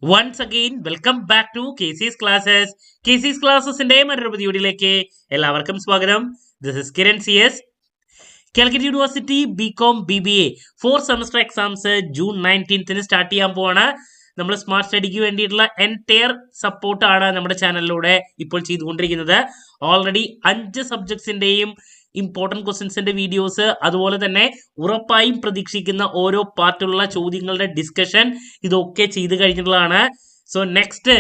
Once again, welcome back to KC's Classes. KC's Classes-ന്റെ മറ്റൊരു വീഡിയോയിലേക്ക് എല്ലാവർക്കും സ്വാഗതം. This is Kiran CS. Calicut university BCom BBA 4 semester exams June 19 start ചെയ്യാൻ പോവാണ്. നമ്മൾ സ്മാർട്ട് സ്റ്റഡിക്ക് വേണ്ടിയിട്ടുള്ള എൻറ്റയർ സപ്പോർട്ടാണ് നമ്മുടെ ചാനലിലൂടെ ഇപ്പോൾ ചെയ്തുകൊണ്ടിരിക്കുന്നത്. ഓൾറെഡി 5 സബ്ജക്ട്സിന്റെയും ഇമ്പോർട്ടൻറ്റ് ക്വസ്റ്റ്യൻസിന്റെ വീഡിയോസ്, അതുപോലെ തന്നെ ഉറപ്പായും പ്രതീക്ഷിക്കുന്ന ഓരോ പാർട്ടിലുള്ള ചോദ്യങ്ങളുടെ ഡിസ്കഷൻ ഇതൊക്കെ ചെയ്ത് കഴിഞ്ഞിട്ടുള്ളതാണ്. So next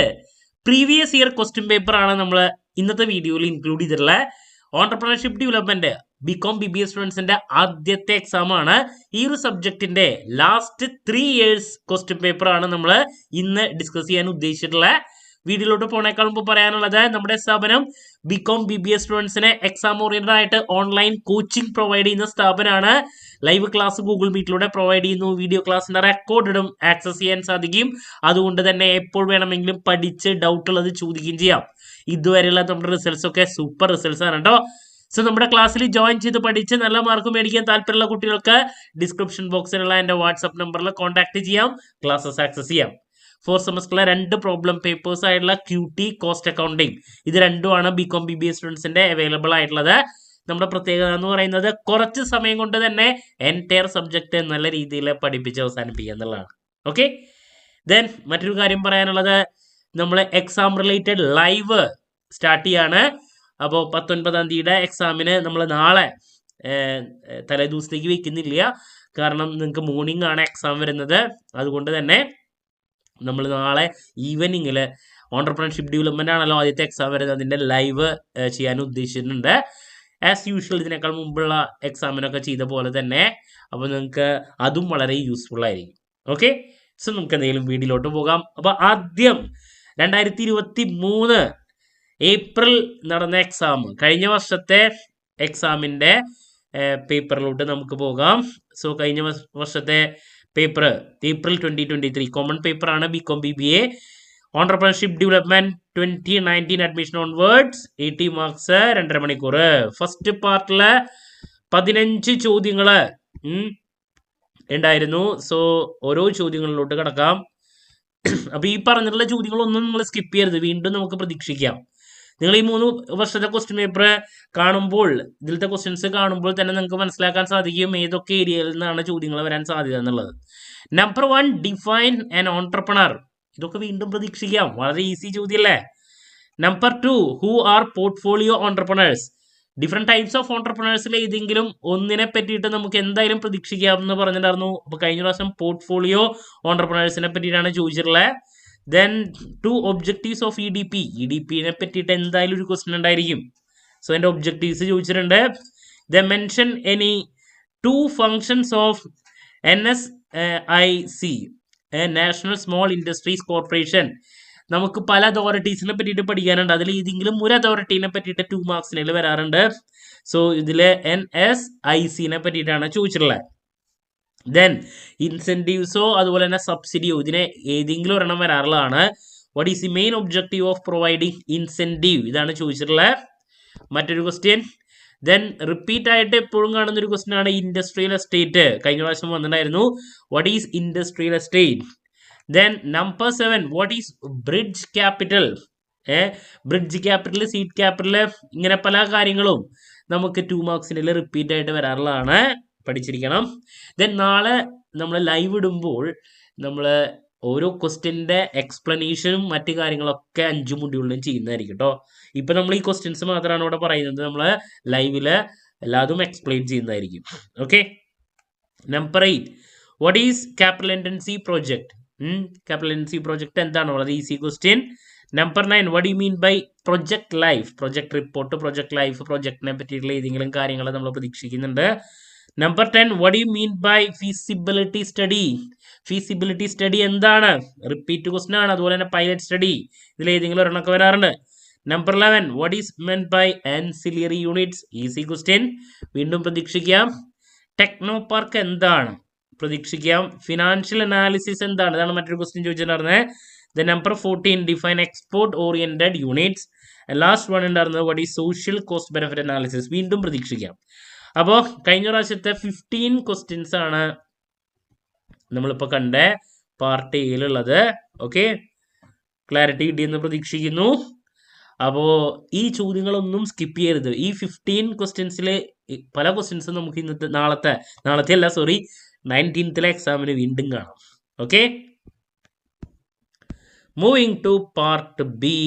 previous year question paper ആണ് നമ്മൾ ഇന്നത്തെ വീഡിയോയിൽ ഇൻക്ലൂഡ് ചെയ്തിട്ടുള്ളത്. ഓൺടർപ്രണർഷിപ്പ് ഡെവലപ്മെന്റ് ബികോം BBA സ്റ്റുഡൻസിന്റെ ആദ്യത്തെ എക്സാം ആണ്. ഈ ഒരു സബ്ജക്റ്റിന്റെ ലാസ്റ്റ് 3 ഇയേഴ്സ് ക്വസ്റ്റ്യൻ പേപ്പർ ആണ് നമ്മൾ ഇന്ന് ഡിസ്കസ് ചെയ്യാൻ ഉദ്ദേശിച്ചിട്ടുള്ളത്. വീഡിയോയിലോട്ട് പോണേക്കാൾ മുമ്പ് പറയാനുള്ളത്, നമ്മുടെ സ്ഥാപനം ബികോം BBA സ്റ്റുഡൻസിന് എക്സാം ഓറിയന്റഡ് ആയിട്ട് ഓൺലൈൻ കോച്ചിങ് പ്രൊവൈഡ് ചെയ്യുന്ന സ്ഥാപനമാണ്. ലൈവ് ക്ലാസ് ഗൂഗിൾ മീറ്റിലൂടെ പ്രൊവൈഡ് ചെയ്യുന്നു. വീഡിയോ ക്ലാസ്സിന്റെ റെക്കോർഡും ആക്സസ് ചെയ്യാൻ സാധിക്കും. അതുകൊണ്ട് തന്നെ എപ്പോൾ വേണമെങ്കിലും പഠിച്ച് ഡൗട്ട് ഉള്ളത് ചോദിക്കുകയും ചെയ്യാം. ഇതുവരെയുള്ള നമ്മുടെ റിസൾട്ട്സ് ഒക്കെ സൂപ്പർ റിസൾട്ട്സ് ആണ് കേട്ടോ. സോ നമ്മുടെ ക്ലാസ്സിൽ ജോയിൻ ചെയ്ത് പഠിച്ച് നല്ല മാർക്ക് മേടിക്കാൻ താല്പര്യമുള്ള കുട്ടികൾക്ക് ഡിസ്ക്രിപ്ഷൻ ബോക്സിലുള്ള എൻ്റെ വാട്സ്ആപ്പ് നമ്പറിൽ കോൺടാക്ട് ചെയ്യാം, ക്ലാസ്സസ് ആക്സസ് ചെയ്യാം. 4 സെമസ്റ്ററിലെ 2 പ്രോബ്ലം പേപ്പേഴ്സ് ആയിട്ടുള്ള QT, കോസ്റ്റ് അക്കൗണ്ടിങ്, ഇത് രണ്ടുമാണ് ബികോം BBA സ്റ്റുഡൻസിന്റെ അവൈലബിൾ ആയിട്ടുള്ളത്. നമ്മുടെ പ്രത്യേകത എന്ന് പറയുന്നത് കുറച്ച് സമയം കൊണ്ട് തന്നെ എൻറ്റയർ സബ്ജക്റ്റ് നല്ല രീതിയിൽ പഠിപ്പിച്ച് അവസാനിപ്പിക്കുക എന്നുള്ളതാണ്. ഓക്കെ, ദെൻ മറ്റൊരു കാര്യം പറയാനുള്ളത്, നമ്മൾ എക്സാം റിലേറ്റഡ് ലൈവ് സ്റ്റാർട്ട് ചെയ്യാണ്. അപ്പോൾ 19-ാം തീയതിയുടെ എക്സാമിന് നമ്മൾ നാളെ തലേ ദിവസത്തേക്ക് വെക്കുന്നില്ല. കാരണം നിങ്ങൾക്ക് മോർണിംഗ് ആണ് എക്സാം വരുന്നത്. അതുകൊണ്ട് തന്നെ നമ്മൾ നാളെ ഈവനിങ്ങിൽ ഓൺടർപ്രണർഷിപ്പ് ഡെവലപ്മെന്റ് ആണല്ലോ ആദ്യത്തെ എക്സാം വരുന്നത്, അതിൻ്റെ ലൈവ് ചെയ്യാൻ ഉദ്ദേശിച്ചിട്ടുണ്ട്. ആസ് യൂഷ്വൽ ഇതിനേക്കാൾ മുമ്പുള്ള എക്സാമിനൊക്കെ ചെയ്ത പോലെ തന്നെ. അപ്പോൾ നിങ്ങൾക്ക് അതും വളരെ യൂസ്ഫുൾ ആയിരിക്കും. ഓക്കെ, സോ നമുക്ക് എന്തെങ്കിലും വീഡിയോയിലോട്ട് പോകാം. അപ്പോൾ ആദ്യം 2023 ഏപ്രിൽ നടന്ന എക്സാം, കഴിഞ്ഞ വർഷത്തെ എക്സാമിൻ്റെ പേപ്പറിലോട്ട് നമുക്ക് പോകാം. സോ കഴിഞ്ഞ വർഷത്തെ പേപ്പർ ഏപ്രിൽ 2023 കോമൺ പേപ്പർ ആണ് BCom BBA entrepreneurship development 2019 admission onwards. 80 marks, 2.5 മണിക്കൂർ. ഫസ്റ്റ് പാർട്ടില് 15 ചോദ്യങ്ങൾ ഉണ്ടായിരുന്നു. സോ ഓരോ ചോദ്യങ്ങളിലോട്ട് കിടക്കാം. അപ്പൊ ഈ പറഞ്ഞിട്ടുള്ള ചോദ്യങ്ങളൊന്നും നിങ്ങൾ സ്കിപ്പ് ചെയ്യരുത്, വീണ്ടും നമുക്ക് പ്രതീക്ഷിക്കാം. നിങ്ങൾ ഈ 3 വർഷത്തെ ക്വസ്റ്റ്യൻ പേപ്പർ കാണുമ്പോൾ, ഇതിലത്തെ ക്വസ്റ്റ്യൻസ് കാണുമ്പോൾ തന്നെ നിങ്ങൾക്ക് മനസ്സിലാക്കാൻ സാധിക്കും ഏതൊക്കെ ഏരിയയിൽ നിന്നാണ് ചോദ്യങ്ങൾ വരാൻ സാധ്യത എന്നുള്ളത്. Number 1, define an entrepreneur. ഇതൊക്കെ വീണ്ടും പ്രതീക്ഷിക്കാം, വളരെ ഈസി ചോദ്യമല്ലേ. Number 2, who are portfolio entrepreneurs. Different types of ഓൺടർപ്രണേഴ്സിൽ ഏതെങ്കിലും ഒന്നിനെ പറ്റിയിട്ട് നമുക്ക് എന്തായാലും പ്രതീക്ഷിക്കാം എന്ന് പറഞ്ഞിട്ടുണ്ടായിരുന്നു. അപ്പോൾ കഴിഞ്ഞ പ്രാവശ്യം പോർട്ട്ഫോളിയോ ഓൺടർപ്രണേഴ്സിനെ പറ്റിയിട്ടാണ് ചോദിച്ചിട്ടുള്ളത്. ദെൻ 2 ഒബ്ജക്റ്റീവ്സ് ഓഫ് EDP-നെ പറ്റിയിട്ട് എന്തായാലും ഒരു ക്വസ്റ്റ്യൻ ഉണ്ടായിരിക്കും. സോ എൻ്റെ ഒബ്ജക്റ്റീവ്സ് ചോദിച്ചിട്ടുണ്ട്. The mention any 2 functions of NSIC, national small industries corporation. നമുക്ക് പല അതോറിറ്റീസിനെ പറ്റിയിട്ട് പഠിക്കാനുണ്ട്. അതിൽ ഏതെങ്കിലും ഒരു അതോറിറ്റീനെ പറ്റിയിട്ട് 2 മാർക്സിനിൽ വരാറുണ്ട്. സോ ഇതിൽ NSIC-നെ പറ്റിയിട്ടാണ് ചോദിച്ചിട്ടുള്ളത്. ദെൻ ഇൻസെൻറ്റീവ്സോ അതുപോലെ തന്നെ സബ്സിഡിയോ, ഇതിനെ ഏതെങ്കിലും ഒരെണ്ണം വരാറുള്ളതാണ്. What is the main objective of providing incentive, ഇതാണ് ചോദിച്ചിട്ടുള്ളത്. മറ്റൊരു ക്വസ്റ്റ്യൻ. ദെൻ റിപ്പീറ്റ് ആയിട്ട് എപ്പോഴും കാണുന്ന ഒരു ക്വസ്റ്റ്യൻ ആണ് ഇൻഡസ്ട്രിയൽ എസ്റ്റേറ്റ്. കഴിഞ്ഞ പ്രാവശ്യം വന്നിട്ടുണ്ടായിരുന്നു. What is industrial estate. Then number 7, what is bridge capital. Bridge capital, seed capital, ഇങ്ങനെ പല കാര്യങ്ങളും നമുക്ക് 2 മാർക്സിനിൽ റിപ്പീറ്റ് ആയിട്ട് വരാറുള്ളതാണ്, പഠിച്ചിരിക്കണം. ദെൻ നാളെ നമ്മൾ ലൈവ് ഇടുമ്പോൾ നമ്മൾ ഓരോ ക്വസ്റ്റ്യൻ്റെ എക്സ്പ്ലനേഷനും മറ്റു കാര്യങ്ങളൊക്കെ 5 മൊഡ്യൂളിലും ചെയ്യുന്നതായിരിക്കും കേട്ടോ. ഇപ്പം നമ്മൾ ഈ ക്വസ്റ്റ്യൻസ് മാത്രമാണ് ഇവിടെ പറയുന്നത്, നമ്മൾ ലൈവിൽ എല്ലാതും എക്സ്പ്ലെയിൻ ചെയ്യുന്നതായിരിക്കും. Okay, number 8, what is capital intensive project. Capital intensive project എന്താണ്, വളരെ easy question. Number 9, what you mean by project life. Project report, project life, പ്രൊജക്റ്റിനെ പറ്റിയിട്ടുള്ള ഏതെങ്കിലും കാര്യങ്ങൾ നമ്മൾ പ്രതീക്ഷിക്കുന്നുണ്ട്. Number 10, what you mean by feasibility study. Feasibility study എന്താണ്, repeat question ആണ്. അതുപോലെ തന്നെ പൈലറ്റ് സ്റ്റഡി, ഇതിൽ ഏതെങ്കിലും ഒരെണ്ണമൊക്കെ വരാറുണ്ട്. Number 11, what is meant by ancillary units. Easy question, വീണ്ടും പ്രതീക്ഷിക്കാം. ടെക്നോ പാർക്ക് എന്താണ്, പ്രതീക്ഷിക്കാം. ഫിനാൻഷ്യൽ അനാലിസിസ് എന്താണ്, ഇതാണ് മറ്റൊരു ക്വസ്റ്റ്യൻ ചോദിച്ചിട്ടുണ്ടായിരുന്നത്. The number 14, define export oriented units. Last one ഉണ്ടായിരുന്നത് what is social cost benefit analysis, വീണ്ടും പ്രതീക്ഷിക്കാം. അപ്പോൾ കഴിഞ്ഞ പ്രാവശ്യത്തെ 15 ക്വസ്റ്റ്യൻസ് ആണ് നമ്മളിപ്പോൾ കണ്ട പാർട്ട് എയിലുള്ളത്. ഓക്കെ, ക്ലാരിറ്റി കിട്ടിയെന്ന് പ്രതീക്ഷിക്കുന്നു. അപ്പോൾ ഈ ചോദ്യങ്ങളൊന്നും സ്കിപ്പ് ചെയ്യരുത്. ഈ 15 ക്വസ്റ്റ്യൻസിൽ പല ക്വസ്റ്റ്യൻസും നമുക്ക് നാളത്തെ അല്ല, 19th എക്സാമിന് വീണ്ടും കാണാം. Okay, moving to part B.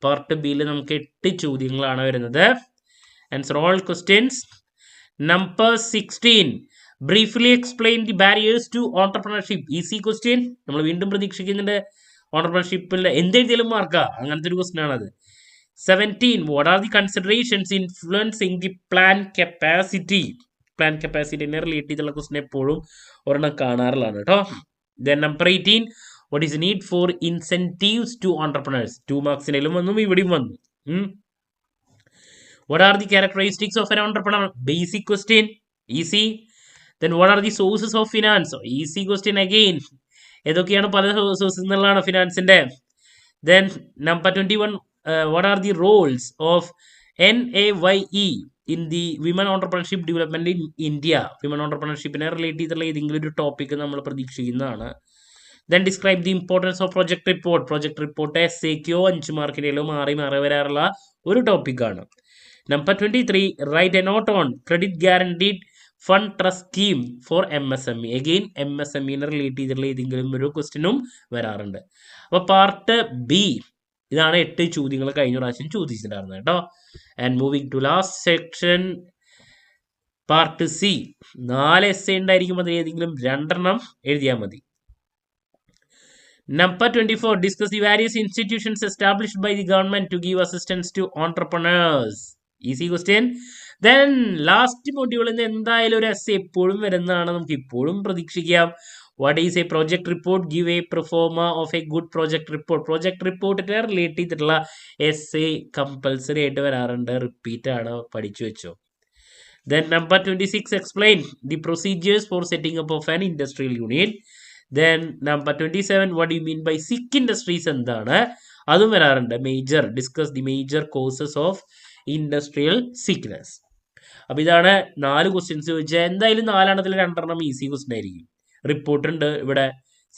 Part ബിയിൽ നമുക്ക് 8 ചോദ്യങ്ങളാണ് വരുന്നത്. Answer all questions. Number 16, briefly explain the barriers to entrepreneurship. Easy question, നമ്മൾ വീണ്ടും പ്രതീക്ഷിക്കുന്നുണ്ട്. ഓണ്ടർപ്രണർഷിപ്പിൽ എന്തെങ്കിലും മാർക്കാ, അങ്ങനത്തെ ഒരു ക്വസ്റ്റ്യൻ ആണത്. 17, what are the considerations influencing the plan capacity? Plan കപ്പാസിറ്റിനെ റിലേറ്റ് ചെയ്തുള്ള ക്വസ്റ്റ്യൻ എപ്പോഴും ഒരെണ്ണം കാണാറുള്ളതാണ് കേട്ടോ. Then number 18, what is the need for incentives to entrepreneurs? 2 മാർക്സിനും വന്നു, ഇവിടെയും വന്നു. What are the characteristics of an entrepreneur? Basic question, easy. Then what are the sources of finance? Easy question again. ഏതൊക്കെയാണ് പല sources എന്നുള്ളതാണ് ഫിനാൻസിന്റെ. Then number 21, what are the roles of NAYE in the women entrepreneurship development in India? Women ഓണ്ടർപ്രണർഷിപ്പിനെ relate ചെയ്തുള്ള ഏതെങ്കിലും ഒരു topic നമ്മൾ പ്രതീക്ഷിക്കുന്നതാണ്. Then describe the importance of project report. Project report SAക്കോ 5 മാർക്കിനോ മാറി വരാറുള്ള ഒരു ടോപ്പിക്കാണ്. Number 23, write a note on credit guaranteed fund trust scheme for MSME. Again MSMEനെ relate ചെയ്തിട്ടുള്ള ഏതെങ്കിലും ഒരു ക്വസ്റ്റ്യനും വരാറുണ്ട്. അപ്പോൾ പാർട്ട് ബി ഇതാണ് 8 ചോദ്യങ്ങൾ കഴിഞ്ഞ പ്രാവശ്യം ചോദിച്ചിട്ടുണ്ടായിരുന്നത് കേട്ടോ. And moving to last section, part C. 4 essay ഉണ്ടായിരിക്കും, അതിൽ ഏതെങ്കിലും 2 എഴുതിയാൽ മതി. Number 24, discuss the various institutions established by the government to give assistance to entrepreneurs. Easy question. Then last module എന്തായാലും ഒരു essay എപ്പോഴും വരുന്നതാണ്, നമുക്ക് ഇപ്പോഴും പ്രതീക്ഷിക്കാം. What is a project report? Give a pro forma of a good project report. Project report relate ചെയ്തിട്ടുള്ള essay compulsory ആയിട്ട് വരാറുണ്ട്, റിപ്പീറ്റ് ആണ്, പഠിച്ചു വെച്ചോ. Then number 26, explain the procedures for setting up of an industrial unit. Then number 27, what do you mean by sick industries എന്താണ്, അതും വരാറുണ്ട്. Major, discuss the major causes of industrial sickness. അപ്പോൾ ഇതാണ് 4 ക്വസ്റ്റ്യൻസ് ചോദിച്ചാൽ എന്തായാലും 4 2 ഈസി ക്വസ്റ്റ്യൻ ആയിരിക്കും. Report ഉണ്ട് ഇവിടെ,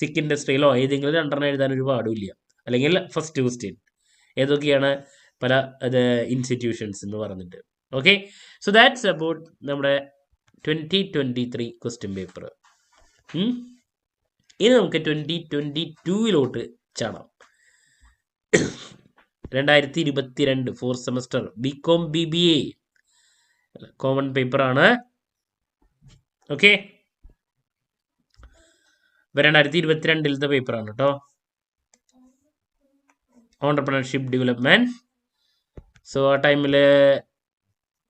സിക്ക് ഇൻഡസ്ട്രിയിലോ ഏതെങ്കിലും 2 എഴുതാൻ ഒരു പാടില്ല. അല്ലെങ്കിൽ ഫസ്റ്റ് ക്വസ്റ്റ്യൻ ഏതൊക്കെയാണ് പല ഇൻസ്റ്റിറ്റ്യൂഷൻസ് എന്ന് പറഞ്ഞിട്ട്. ഓക്കെ, സോ ദാറ്റ്സ് അബൌട്ട് നമ്മുടെ 2023 ക്വസ്റ്റ്യൻ പേപ്പർ. ഇനി നമുക്ക് 2022 ചാടാം. 2022 4th semester BCom BBA common paper ആണ്. ഓക്കെ, 2022 പേപ്പറാണ് കേട്ടോ. Entrepreneurship development. സോ ആ ടൈമിൽ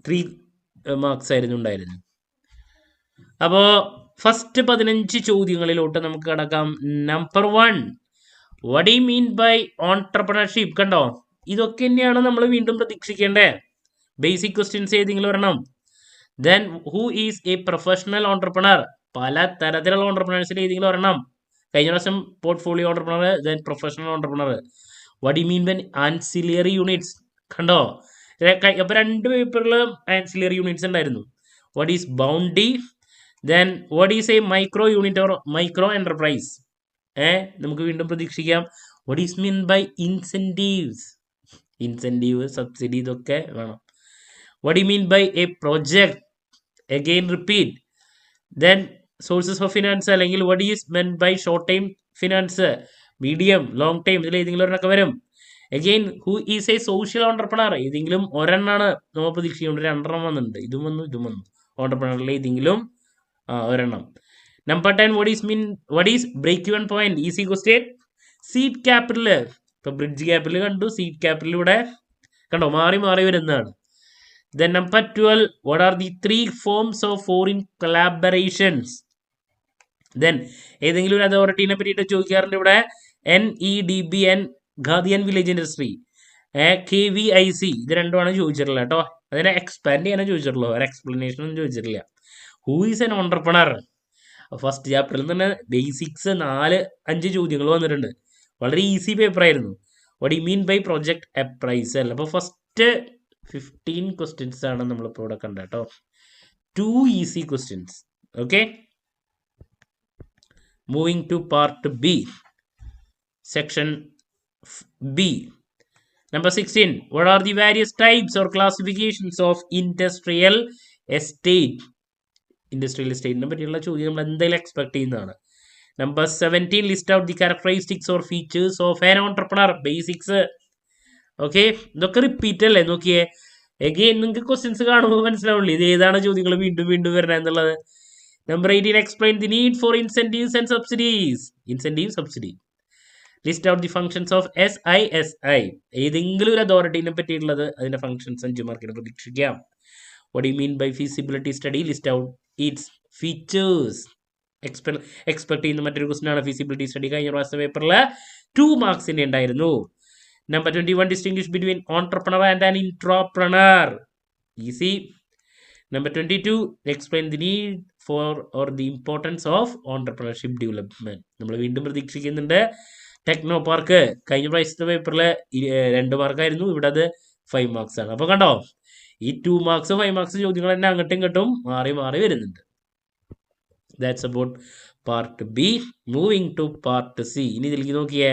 3 മാർക്സ് ആയിരുന്നു ഉണ്ടായിരുന്നത്. അപ്പോൾ ഫസ്റ്റ് 15 ചോദ്യങ്ങളിലോട്ട് നമുക്ക് കടക്കാം. Number 1, what do you mean by entrepreneurship? കണ്ടോ, ഇതൊക്കെ തന്നെയാണ് നമ്മൾ വീണ്ടും പ്രതീക്ഷിക്കേണ്ടത്. ബേസിക് ക്വസ്റ്റ്യൻസ് ഏതെങ്കിലും വരണം. Then who is A professional entrepreneur? പല തരത്തിലുള്ള ഓണ്ടർപ്രണേഴ്സിൽ ഏതെങ്കിലും വരണം. കഴിഞ്ഞ പ്രാവശ്യം portfolio entrepreneur, then professional entrepreneur. what do you mean by ancillary units? കണ്ടോ, അപ്പോൾ 2 പേപ്പറിലും ആൻസിലറി യൂണിറ്റ്സ് ഉണ്ടായിരുന്നു. what is bounty? Then what is a micro unit or micro enterprise? നമുക്ക് വീണ്ടും പ്രതീക്ഷിക്കാം. what is mean by incentives? Incentive, subsidy, ഇതൊക്കെ വേണം. what do you mean by a project? again repeat. then sources of finance, അല്ലെങ്കിൽ what is meant by short time finance, medium, long time, ഇതിൽ ഏതെങ്കിലും ഒരെണ്ണമൊക്കെ വരും. again who is a social entrepreneur? ഏതെങ്കിലും ഒരെണ്ണമാണ് നമ്മൾ പ്രതീക്ഷിക്കുന്നത്. 2 വന്നിട്ടുണ്ട്, ഇതും വന്നു. ഓണ്ടർപ്രണറിൽ ഏതെങ്കിലും ഒരെണ്ണം. Number 10, what is break even point? Easy question. Seed capital, ഇപ്പൊ ബ്രിഡ്ജ് ക്യാപിറ്റൽ കണ്ടു, സീഡ് ക്യാപിറ്റൽ ഇവിടെ കണ്ടോ മാറി വരുന്നതാണ്. Then number 12, what are the 3 forms of foreign collaborations? Then ഏതെങ്കിലും ഒരു അതോറിറ്റീനെ പറ്റിയിട്ട് ചോദിക്കാറുണ്ട് ഇവിടെ. NEDBN, ഖാദിയൻ വില്ലേജ് ഇൻഡസ്ട്രി, KVIC, ഇത് 2 ചോദിച്ചിട്ടുള്ളത് കേട്ടോ. അതിനെ എക്സ്പാൻഡ് ചെയ്യാനേ ചോദിച്ചിട്ടുള്ളൂ, ഒരു എക്സ്പ്ലനേഷൻ ഒന്നും ചോദിച്ചിട്ടില്ല. Who is an entrepreneur? First ചാപ്റ്ററിൽ തന്നെ ബേസിക്സ് 4-5 ചോദ്യങ്ങൾ വന്നിട്ടുണ്ട്. വളരെ ഈസി പേപ്പർ ആയിരുന്നു. what do you mean by project appraisal? അപ്പോൾ ഫസ്റ്റ് 15 ക്വസ്റ്റ്യൻസ് ആണ് നമ്മളിപ്പോൾ ഇവിടെ കണ്ട കേട്ടോ. 2 easy questions. Okay, moving to part B. section B. Number 16, what are the various types or classifications of industrial estate? Industrial estate നെ പറ്റിയുള്ള ചോദ്യം നമ്മൾ എന്തായാലും എക്സ്പെക്ട് ചെയ്യുന്നതാണ്. Number 17, list out the characteristics or features of an entrepreneur. Basics. Okay, ഇതൊക്കെ repeat അല്ലേ? നോക്കിയേ, again നിങ്ങൾക്ക് ക്വസ്റ്റ്യൻസ് കാണുമ്പോൾ മനസ്സിലാവുള്ളൂ ഇത് ഏതാണ് ചോദ്യങ്ങൾ വീണ്ടും വീണ്ടും വരണം എന്നുള്ളത്. Number 18, explain the need for incentives and subsidies. Incentive, subsidy. List out the functions of SISI. ഏതെങ്കിലും ഒരു അതോറിറ്റിനെ പറ്റിയിട്ടുള്ളത് അതിന്റെ ഫംഗ്ഷൻസ് 5 മാർക്കിന് പ്രതീക്ഷിക്കാം. What do you mean by feasibility study? List out its features. Expect ചെയ്യുന്ന മറ്റൊരു ക്വസ്റ്റൻ ആണ് ഫീസിബിലിറ്റി സ്റ്റഡി. കഴിഞ്ഞ പ്രാവശ്യത്തെ പേപ്പറിൽ 2 മാർക്സിന്റെ ഉണ്ടായിരുന്നു. Number 21, distinguish between entrepreneur and an intrapreneur. Easy. Number 22, explain the need for or the importance of entrepreneurship development. നമ്മൾ വീണ്ടും പ്രതീക്ഷിക്കുന്നുണ്ട്. ടെക്നോ പാർക്ക് കഴിഞ്ഞ പ്രാവശ്യത്തെ പേപ്പറിൽ 2 മാർക്കായിരുന്നു, ഇവിടെ അത് 5 മാർക്സ് ആണ്. അപ്പോൾ കണ്ടോ, ഈ 2 മാർക്സ് 5 മാർക്സ് ചോദ്യങ്ങൾ തന്നെ അങ്ങോട്ടും ഇങ്ങോട്ടും മാറി മാറി വരുന്നുണ്ട്. That's about part B. Moving to part C. ഇനി ഇതിലേക്ക് നോക്കിയേ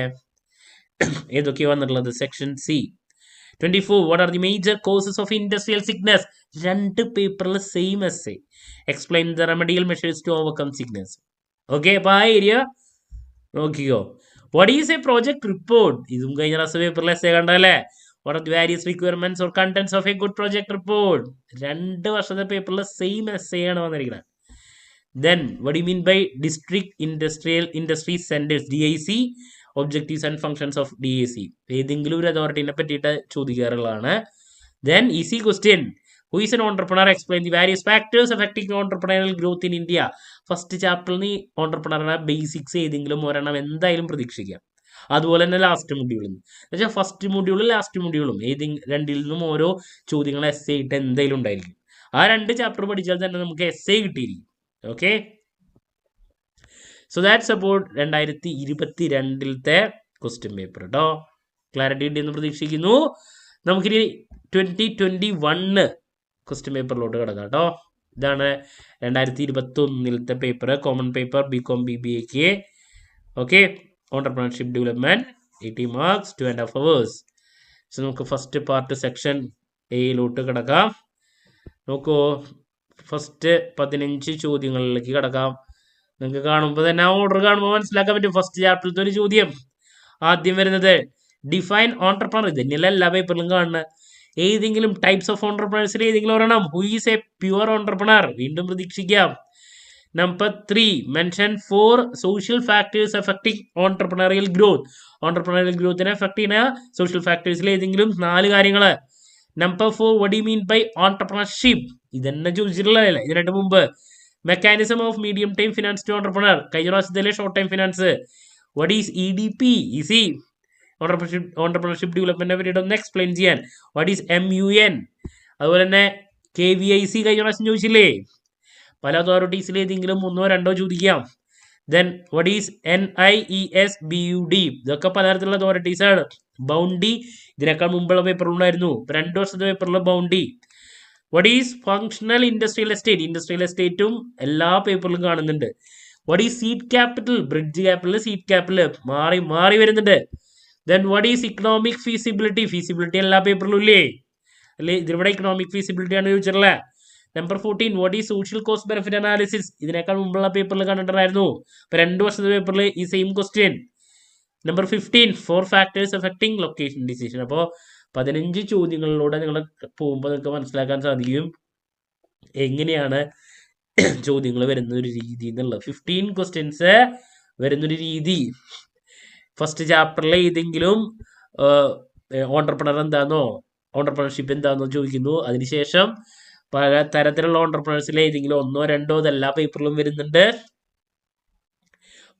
ഏതൊക്കെയാണ് വന്നിട്ടുള്ളത്. Section C. 24, what are the major causes of industrial sickness? 2 പേപ്പറിൽ same essay. Explain the remedial measures to overcome sickness. Okay, അപ്പോൾ ആ ഏരിയ നോക്കിയോ. What is a project report? ഇതും കഴിഞ്ഞ പ്രാവശ്യത്തെ പേപ്പറിൽ എസ്സേ കണ്ടല്ലേ. What are the various requirements or contents of a good project report? 2 വർഷത്തെ പേപ്പറിൽ സെയിം എസ്സേ ആണ് വന്നിരിക്കുന്നത്. Then, what do you mean by district industry centers? DIC, objectives and functions of DIC. ഏതെങ്കിലും ഒരു അതോറിറ്റിനെ പറ്റിയിട്ട് ചോദിക്കാറുള്ളതാണ്. Then, easy question. Who is an entrepreneur? Explain the various factors affecting entrepreneurial growth in India. First ചാപ്റ്ററിൽ നിന്ന് ഓണ്ടർപ്രണറിന്റെ basics ഏതെങ്കിലും ഒരെണ്ണം എന്തായാലും പ്രതീക്ഷിക്കാം. അതുപോലെ തന്നെ ലാസ്റ്റ് മൊഡ്യൂളിൽ നിന്ന് എന്നുവെച്ചാൽ ഫസ്റ്റ് മൊഡ്യൂളും ലാസ്റ്റ് മൊഡ്യൂളും രണ്ടിൽ നിന്നും ഓരോ ചോദ്യങ്ങൾ എസ്സേ ഇട്ട് എന്തായാലും ഉണ്ടായിരിക്കും. ആ 2 ചാപ്റ്റർ പഠിച്ചാൽ തന്നെ നമുക്ക് എസ്സേ കിട്ടിയിരിക്കും. Okay, so that's about 2022 question paper കേട്ടോ. ക്ലാരിറ്റി ഉണ്ടെന്ന് പ്രതീക്ഷിക്കുന്നു. നമുക്കിനി 2021 ക്വസ്റ്റ്യൻ പേപ്പറിലോട്ട് കിടക്കാം കേട്ടോ. ഇതാണ് 2021 paper, common paper BCom BBA. Okay, entrepreneurship development 80 marks 2.5 hours. So നമുക്ക് ഫസ്റ്റ് പാർട്ട് സെക്ഷൻ എയിലോട്ട് കിടക്കാം. നോക്കൂ, ഫസ്റ്റ് 15 ചോദ്യങ്ങളിലേക്ക് കിടക്കാം. നിങ്ങൾക്ക് കാണുമ്പോൾ തന്നെ ആ ഓർഡർ കാണുമ്പോൾ മനസ്സിലാക്കാൻ പറ്റും. ഫസ്റ്റ് ചാപ്റ്ററിലത്തെ ഒരു ചോദ്യം ആദ്യം വരുന്നത് ഡിഫൈൻ ഓണ്ടർപ്രണർ. ഇത് തന്നെയല്ല എല്ലാ പേപ്പറിലും കാണുന്നത്. ഏതെങ്കിലും ടൈപ്സ് ഓഫ് ഓണ്ടർപ്രണേഴ്സിൽ ഏതെങ്കിലും ഒരെണ്ണം. Who is a pure entrepreneur? വീണ്ടും പ്രതീക്ഷിക്കാം. Number 3, mention 4 social factors affecting entrepreneurial growth. Entrepreneurial ഗ്രോത്തിനെ എഫക്ട് ചെയ്യുന്ന സോഷ്യൽ ഫാക്ടേഴ്സിൽ ഏതെങ്കിലും 4 കാര്യങ്ങൾ. Number 4, what do you mean by entrepreneurship? ഇതെന്നെ ചോദിച്ചിട്ടുള്ളതല്ലേ ഇതിനായിട്ട് മുമ്പ്. Mechanism of medium time finance to entrepreneur. കഴിഞ്ഞ പ്രാവശ്യത്തിലെ short time finance. what is EDP? Easy. Entrepreneurship ഡെവലപ്മെന്റിനെ പറ്റിയിട്ട് ഒന്ന് എക്സ്പ്ലെയിൻ ചെയ്യാൻ. what is MUN? അതുപോലെ തന്നെ KVIC കഴിഞ്ഞ പ്രാവശ്യം ചോദിച്ചില്ലേ. പല അതോറിറ്റീസിൽ ഏതെങ്കിലും 1-2 ചോദിക്കാം. Then what is NIESBUD? ഇതൊക്കെ പലതരത്തിലുള്ള അതോറിറ്റീസ് ആണ്. ബൗണ്ടി ഇതിനേക്കാൾ മുമ്പുള്ള പേപ്പറിലുണ്ടായിരുന്നു. 2 വർഷത്തെ പേപ്പറിൽ bounty. what is functional industrial estate? Industrial എസ്റ്റേറ്റും എല്ലാ പേപ്പറിലും കാണുന്നുണ്ട്. what is seed capital? Bridge capital, seed capital മാറി മാറി വരുന്നുണ്ട്. then what is economic feasibility? Feasibility എല്ലാ പേപ്പറിലും ഇല്ലേ അല്ലേ? ഇതിവിടെ ഇക്കണോമിക് ഫീസിബിലിറ്റി ആണ് ചോദിച്ചിട്ടുള്ളത്. Number 14, what is social cost benefit analysis? ഇതിനേക്കാൾ മുമ്പുള്ള പേപ്പറിൽ കണ്ടിട്ടുണ്ടായിരുന്നു. 2 വർഷത്തെ പേപ്പറിൽ ഈ same question. Number 15, 4 factors affecting location decision. അപ്പോൾ 15 ചോദ്യങ്ങളിലൂടെ നിങ്ങൾ പോകുമ്പോൾ നിങ്ങൾക്ക് മനസ്സിലാക്കാൻ സാധിക്കും എങ്ങനെയാണ് ചോദ്യങ്ങൾ വരുന്ന ഒരു രീതി എന്നുള്ളത്. 15 ക്വസ്റ്റ്യൻസ് വരുന്നൊരു രീതി. ഫസ്റ്റ് ചാപ്റ്ററിൽ ഏതെങ്കിലും ഓണ്ടർപ്രണർ എന്താണെന്നോ ഓണ്ടർപ്രണർഷിപ്പ് എന്താണെന്നോ ചോദിക്കുന്നു. അതിനുശേഷം പല തരത്തിലുള്ള ഓണ്ടർപ്രണേഴ്സിൽ ഏതെങ്കിലും 1-2 ഇതെല്ലാ പേപ്പറിലും വരുന്നുണ്ട്.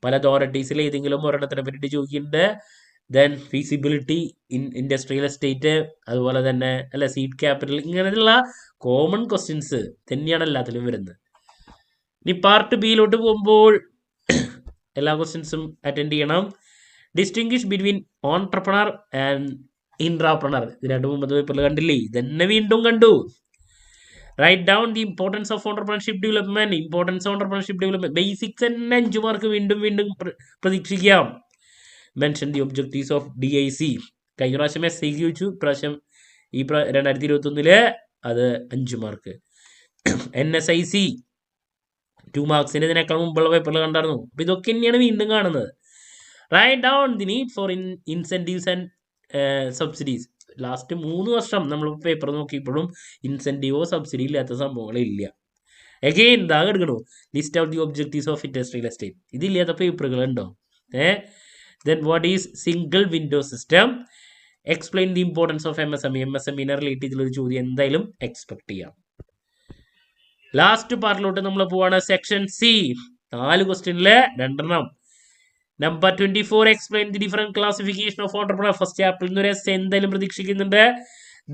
പല അതോറിറ്റീസിൽ ഏതെങ്കിലും ഒരെണ്ണത്തിനെ പറ്റിയിട്ട് ചോദിക്കുന്നുണ്ട്. ദെൻ ഫീസിബിലിറ്റി, ഇൻഡസ്ട്രിയൽ എസ്റ്റേറ്റ്, അതുപോലെ തന്നെ അല്ല സീഡ് ക്യാപിറ്റൽ, ഇങ്ങനെയുള്ള കോമൺ ക്വസ്റ്റ്യൻസ് തന്നെയാണ് എല്ലാത്തിലും വരുന്നത്. ഇനി പാർട്ട് ബിയിലോട്ട് പോകുമ്പോൾ എല്ലാ ക്വസ്റ്റ്യൻസും അറ്റൻഡ് ചെയ്യണം. Distinguish between entrepreneur and intrapreneur. ഇതിനായിട്ട് മുമ്പത്തെ പേപ്പറിൽ കണ്ടില്ലേ, ഇതന്നെ വീണ്ടും കണ്ടു. Write down the importance of entrepreneurship development. Importance entrepreneurship development basics തന്നെ 5 മാർക്ക് വീണ്ടും വീണ്ടും പ്രതീക്ഷിക്കാം. Mention the objectives of DIC. കഴിഞ്ഞ പ്രാവശ്യം SI ചോദിച്ചു, ഇപ്രാവശ്യം 2021 അത് 5 മാർക്ക്. NSIC 2 മാർക്സിന് ഇതിനേക്കാൾ മുമ്പുള്ള പേപ്പറിൽ കണ്ടായിരുന്നു. അപ്പൊ ഇതൊക്കെ തന്നെയാണ് വീണ്ടും കാണുന്നത്. Write down the need for incentives and subsidies. Last 3 വർഷം നമ്മൾ പേപ്പർ നോക്കിയപ്പോഴും ഇൻസെന്റീവോ സബ്സിഡി ഇല്ലാത്ത സംഭവങ്ങളില്ല. അഗെയിൻ ഇതാ എടുക്കണോ, list out the objectives of industrial estate. ഇതില്ലാത്ത പേപ്പറുകൾ ഉണ്ടോ? Then what is single window system? Explain the importance of MSME. MSME relate ചെയ്തിട്ടുള്ള ഒരു ചോദ്യം എന്തായാലും എക്സ്പെക്ട് ചെയ്യാം. ലാസ്റ്റ് പാർട്ടിലോട്ട് നമ്മൾ പോവാണ്. Section C 4 ക്വസ്റ്റ്യനില് 2 number 24 explain the different classification of entrepreneur. First ചാപ്റ്ററിൽ നിന്ന് ഒരു എസ് എന്തായാലും പ്രതീക്ഷിക്കുന്നുണ്ട്.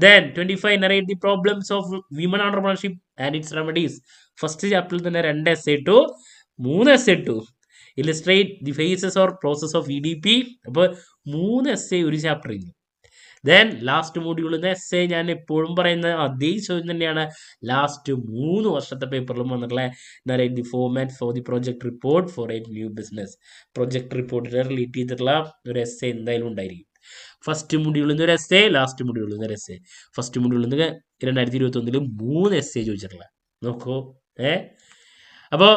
Then 25 narrate the problems of women entrepreneurship and its remedies. First ചാപ്റ്ററിൽ തന്നെ 2 essay ഇട്ടു, 3 essay ഇട്ടു. Illustrate the phases or process of EDP. അപ്പോൾ 3 essay ഒരു ചാപ്റ്ററിൽ. ദെൻ ലാസ്റ്റ് മോഡ്യൂളിൽ essay ഞാൻ എപ്പോഴും പറയുന്ന അതേ ചോദ്യം തന്നെയാണ് ലാസ്റ്റ് 3 വർഷത്തെ പേപ്പറിലും വന്നിട്ടുള്ള narrate the format for the project report for a new business. Project റിപ്പോർട്ടിനെ റിലേറ്റ് ചെയ്തിട്ടുള്ള ഒരു essay എന്തായാലും ഉണ്ടായിരിക്കും. ഫസ്റ്റ് മൊഡ്യൂളിൽ നിന്ന് ഒരു essay, ലാസ്റ്റ് മൊഡ്യൂളിൽ നിന്ന് ഒരു essay. ഫസ്റ്റ് മൊഡ്യൂളിൽ നിന്ന് 2021 3 essay ചോദിച്ചിട്ടുള്ള നോക്കൂ. അപ്പോൾ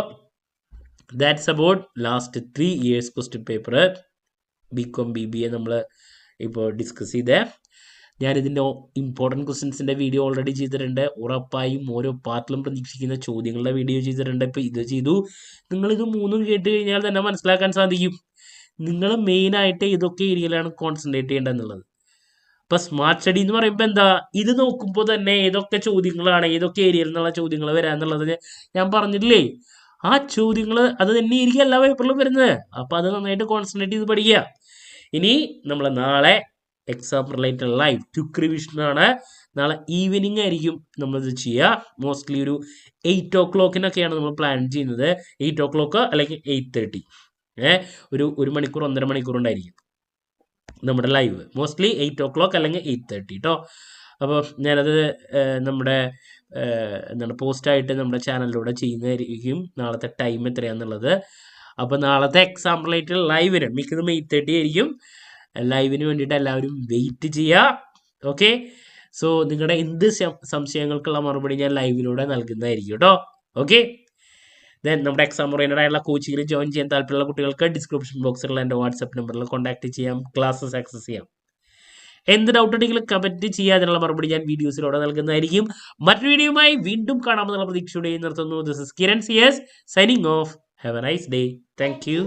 that's about last 3 years question paper BCom BBA നമ്മൾ ഇപ്പോൾ ഡിസ്കസ് ചെയ്തേ. ഞാനിതിൻ്റെ ഇമ്പോർട്ടൻറ്റ് ക്വസ്റ്റ്യൻസിൻ്റെ വീഡിയോ ഓൾറെഡി ചെയ്തിട്ടുണ്ട്. ഉറപ്പായും ഓരോ പാർട്ടിലും പ്രതീക്ഷിക്കുന്ന ചോദ്യങ്ങളുടെ വീഡിയോ ചെയ്തിട്ടുണ്ട്. ഇപ്പോൾ ഇത് ചെയ്തു. നിങ്ങളിത് 3 കേട്ട് കഴിഞ്ഞാൽ തന്നെ മനസ്സിലാക്കാൻ സാധിക്കും നിങ്ങൾ മെയിനായിട്ട് ഇതൊക്കെ ഏരിയയിലാണ് കോൺസെൻട്രേറ്റ് ചെയ്യേണ്ടതെന്നുള്ളത്. ഇപ്പം സ്മാർട്ട് സ്റ്റഡി എന്ന് പറയുമ്പോൾ എന്താ, ഇത് നോക്കുമ്പോൾ തന്നെ ഏതൊക്കെ ചോദ്യങ്ങളാണ് ഏതൊക്കെ ഏരിയയിൽ നിന്നുള്ള ചോദ്യങ്ങൾ വരാന്നുള്ളത് ഞാൻ പറഞ്ഞിട്ടില്ലേ. ആ ചോദ്യങ്ങൾ അത് തന്നെ ആയിരിക്കും എല്ലാ പേപ്പറിലും വരുന്നത്. അപ്പോൾ അത് നന്നായിട്ട് കോൺസെൻട്രേറ്റ് ചെയ്ത് പഠിക്കുക. ഇനി നമ്മൾ നാളെ എക്സാം റിലേറ്റഡ് ലൈവ് ക്വിക്ക് റിവിഷനാണ്. നാളെ ഈവനിങ് ആയിരിക്കും നമ്മളിത് ചെയ്യുക. മോസ്റ്റ്ലി ഒരു 8 o'clock നമ്മൾ പ്ലാൻ ചെയ്യുന്നത്. 8 o'clock അല്ലെങ്കിൽ 8:30. ഒരു മണിക്കൂർ 1.5 മണിക്കൂർ ഉണ്ടായിരിക്കും നമ്മുടെ ലൈവ്. മോസ്റ്റ്ലി 8 o'clock അല്ലെങ്കിൽ 8:30 കേട്ടോ. അപ്പോൾ ഞാനത് നമ്മുടെ പോസ്റ്റായിട്ട് നമ്മുടെ ചാനലിലൂടെ ചെയ്യുന്നതായിരിക്കും നാളത്തെ ടൈം എത്രയാണെന്നുള്ളത്. അപ്പോൾ നാളത്തെ എക്സാം റിലേറ്റഡ് ലൈവിന് മിക്കതും 8:30 ആയിരിക്കും. ലൈവിന് വേണ്ടിയിട്ട് എല്ലാവരും വെയിറ്റ് ചെയ്യുക. ഓക്കെ, സോ നിങ്ങളുടെ എന്ത് സംശയങ്ങൾക്കുള്ള മറുപടി ഞാൻ ലൈവിലൂടെ നൽകുന്നതായിരിക്കും കേട്ടോ. ഓക്കെ, ദെൻ നമ്മുടെ എക്സാം ഓറിയന്റഡ് ആയിട്ടുള്ള കോച്ചിങ്ങിൽ ജോയിൻ ചെയ്യാൻ താല്പര്യമുള്ള കുട്ടികൾക്ക് ഡിസ്ക്രിപ്ഷൻ ബോക്സിലുള്ള എൻ്റെ വാട്സപ്പ് നമ്പറിൽ കോൺടാക്ട് ചെയ്യാം, ക്ലാസ്സസ് ആക്സസ് ചെയ്യാം. എന്ത് ഡൗട്ട് ഉണ്ടെങ്കിലും കമൻറ്റ് ചെയ്യുക, അതിനുള്ള മറുപടി ഞാൻ വീഡിയോസിലൂടെ നൽകുന്നതായിരിക്കും. മറ്റൊരു വീഡിയോയുമായി വീണ്ടും കാണാമെന്നുള്ള പ്രതീക്ഷയോടെ നിർത്തുന്നു. This is Kiran CS signing off. Have a nice day. Thank U.